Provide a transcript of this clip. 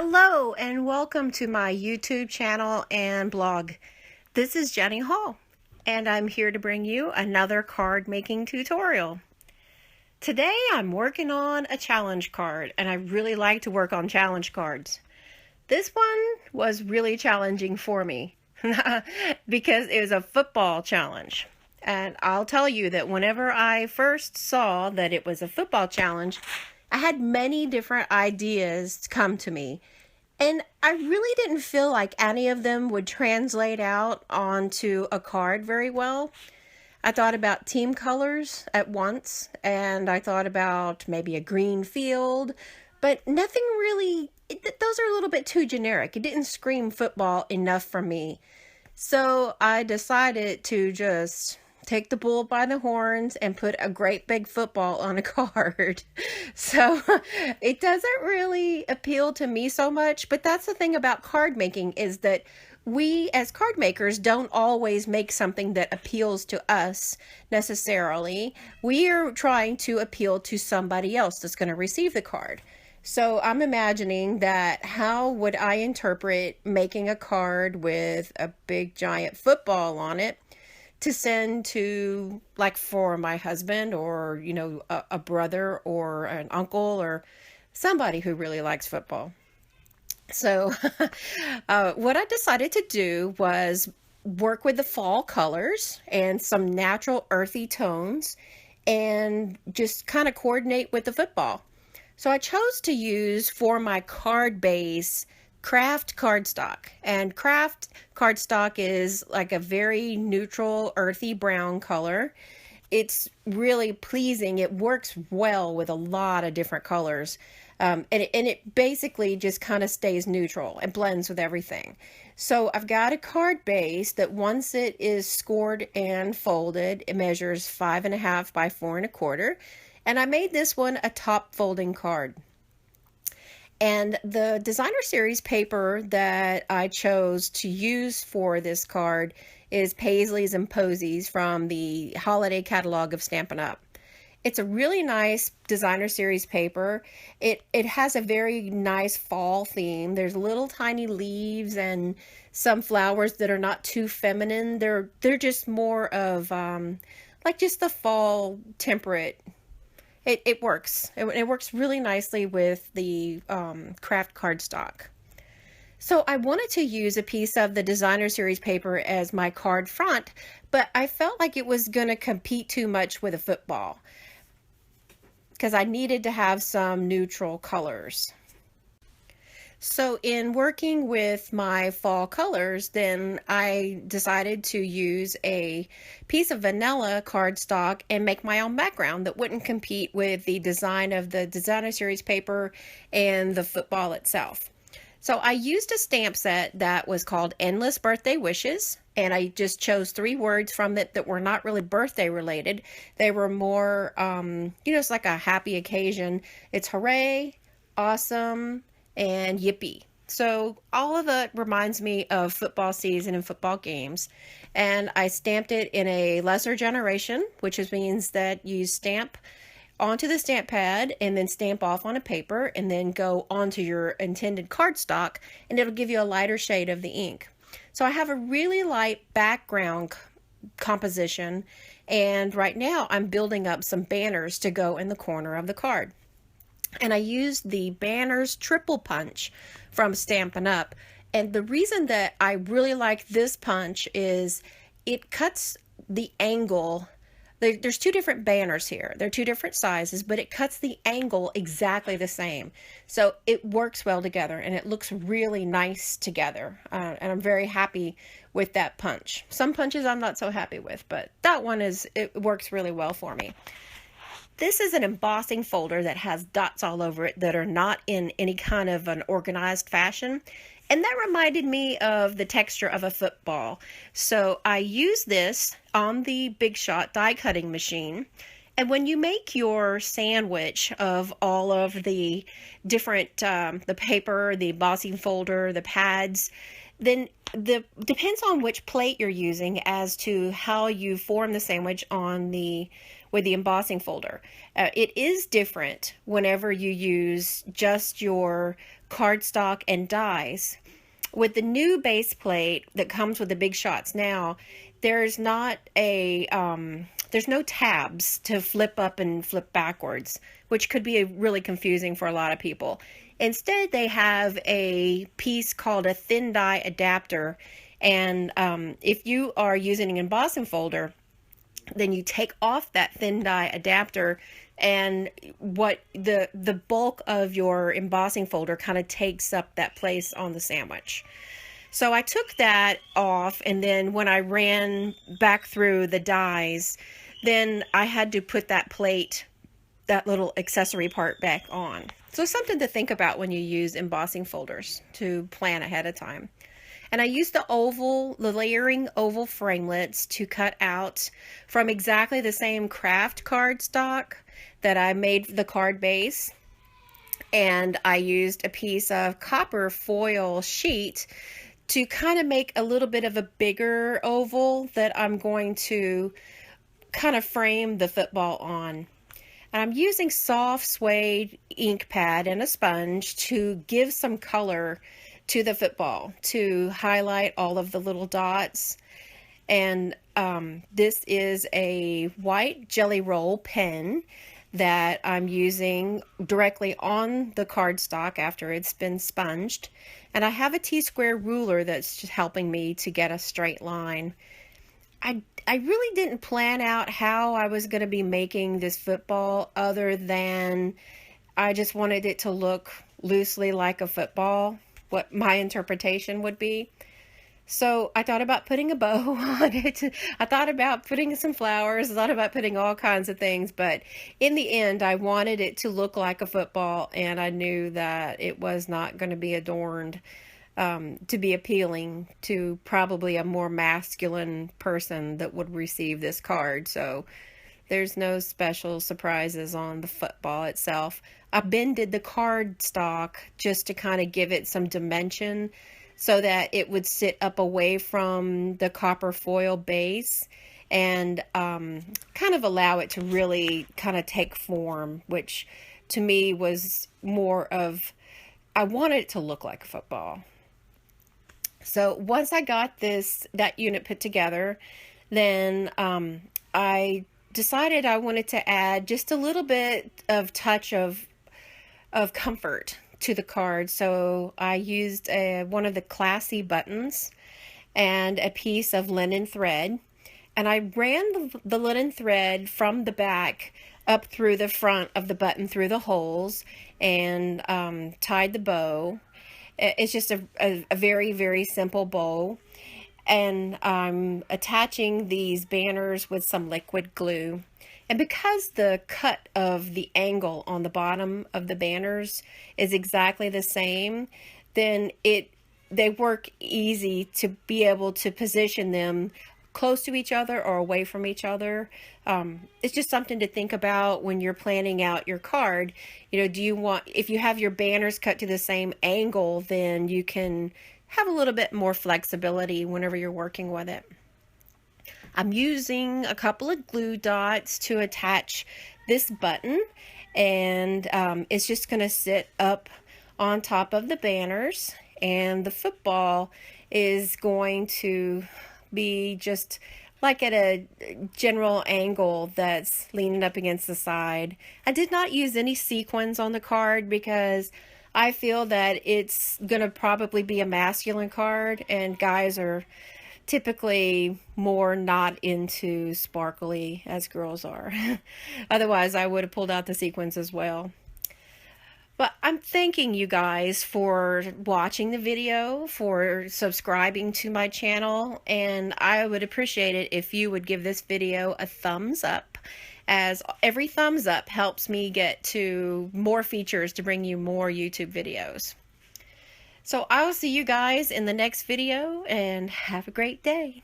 Hello and welcome to my YouTube channel and blog. This is Jenny Hall and I'm here to bring you another card making tutorial. Today I'm working on a challenge card and I really like to work on challenge cards. This one was really challenging for me because it was a football challenge. And I'll tell you that whenever I first saw that it was a football challenge, I had many different ideas come to me, and I really didn't feel like any of them would translate out onto a card very well. I thought about team colors at once, and I thought about maybe a green field, but nothing really, those are a little bit too generic. It didn't scream football enough for me. So I decided to just take the bull by the horns and put a great big football on a card. So it doesn't really appeal to me so much, but that's the thing about card making, is that we as card makers don't always make something that appeals to us necessarily. We are trying to appeal to somebody else that's going to receive the card. So I'm imagining that how would I interpret making a card with a big giant football on it to send to, like, for my husband, or a brother or an uncle or somebody who really likes football. So what I decided to do was work with the fall colors and some natural earthy tones and just kind of coordinate with the football. So I chose to use, for my card base, craft cardstock. And craft cardstock is like a very neutral earthy brown color. It's really pleasing. It works well with a lot of different colors. And it basically just kind of stays neutral and blends with everything. So I've got a card base that, once it is scored and folded, it measures 5.5 by 4.25. And I made this one a top folding card. And the designer series paper that I chose to use for this card is Paisleys and Posies from the holiday catalog of Stampin' Up. It's a really nice designer series paper. It has a very nice fall theme. There's little tiny leaves and some flowers that are not too feminine. They're just more of like just the fall temperate. It works. It works really nicely with the craft cardstock. So I wanted to use a piece of the designer series paper as my card front, but I felt like it was going to compete too much with a football because I needed to have some neutral colors. So in working with my fall colors, then I decided to use a piece of vanilla cardstock and make my own background that wouldn't compete with the design of the designer series paper and the football itself. So I used a stamp set that was called Endless Birthday Wishes, and I just chose 3 words from it that were not really birthday related. They were more, it's like a happy occasion. It's hooray, awesome, and yippee. So all of it reminds me of football season and football games. And I stamped it in a lesser generation, which means that you stamp onto the stamp pad and then stamp off on a paper and then go onto your intended cardstock, and it'll give you a lighter shade of the ink. So I have a really light background composition, and right now I'm building up some banners to go in the corner of the card. And I used the Banners Triple Punch from Stampin' Up. And the reason that I really like this punch is it cuts the angle. There's 2 different banners here. They're 2 different sizes, but it cuts the angle exactly the same. So it works well together, and it looks really nice together. And I'm very happy with that punch. Some punches I'm not so happy with, but that one it works really well for me. This is an embossing folder that has dots all over it that are not in any kind of an organized fashion. And that reminded me of the texture of a football. So I use this on the Big Shot die cutting machine. And when you make your sandwich of all of the different, the paper, the embossing folder, the pads, then depends on which plate you're using as to how you form the sandwich on the with the embossing folder. It is different whenever you use just your cardstock and dies. With the new base plate that comes with the Big Shots now, there's not a there's no tabs to flip up and flip backwards, which could be really confusing for a lot of people. Instead, they have a piece called a thin die adapter, and if you are using an embossing folder, then you take off that thin die adapter, and what the bulk of your embossing folder kind of takes up that place on the sandwich. So I took that off, and then when I ran back through the dies, then I had to put that plate, that little accessory part, back on. So something to think about when you use embossing folders, to plan ahead of time. And I used the layering oval framelits to cut out from exactly the same craft cardstock that I made the card base. And I used a piece of copper foil sheet to kind of make a little bit of a bigger oval that I'm going to kind of frame the football on. And I'm using soft suede ink pad and a sponge to give some color to the football, to highlight all of the little dots. And this is a white Jelly Roll pen that I'm using directly on the cardstock after it's been sponged. And I have a T-square ruler that's just helping me to get a straight line. I really didn't plan out how I was going to be making this football, other than I just wanted it to look loosely like a football, what my interpretation would be. So I thought about putting a bow on it. I thought about putting some flowers. I thought about putting all kinds of things. But in the end, I wanted it to look like a football, and I knew that it was not going to be adorned to be appealing to probably a more masculine person that would receive this card. So there's no special surprises on the football itself. I bended the cardstock just to kind of give it some dimension, so that it would sit up away from the copper foil base, and kind of allow it to really kind of take form, which to me was more of, I wanted it to look like a football. So once I got that unit put together, then I decided I wanted to add just a little bit of touch of comfort to the card. So I used one of the classy buttons and a piece of linen thread, and I ran the linen thread from the back up through the front of the button through the holes, and tied the bow. It's just a very, very simple bow, and I'm attaching these banners with some liquid glue. And because the cut of the angle on the bottom of the banners is exactly the same, then they work easy to be able to position them close to each other or away from each other. It's just something to think about when you're planning out your card. You know, if you have your banners cut to the same angle, then you can have a little bit more flexibility whenever you're working with it. I'm using a couple of glue dots to attach this button, and it's just going to sit up on top of the banners, and the football is going to be just like at a general angle that's leaning up against the side. I did not use any sequins on the card because I feel that it's going to probably be a masculine card, and guys are typically more not into sparkly as girls are. Otherwise, I would have pulled out the sequins as well. But I'm thanking you guys for watching the video, for subscribing to my channel, and I would appreciate it if you would give this video a thumbs up, as every thumbs up helps me get to more features to bring you more YouTube videos. So I'll see you guys in the next video, and have a great day.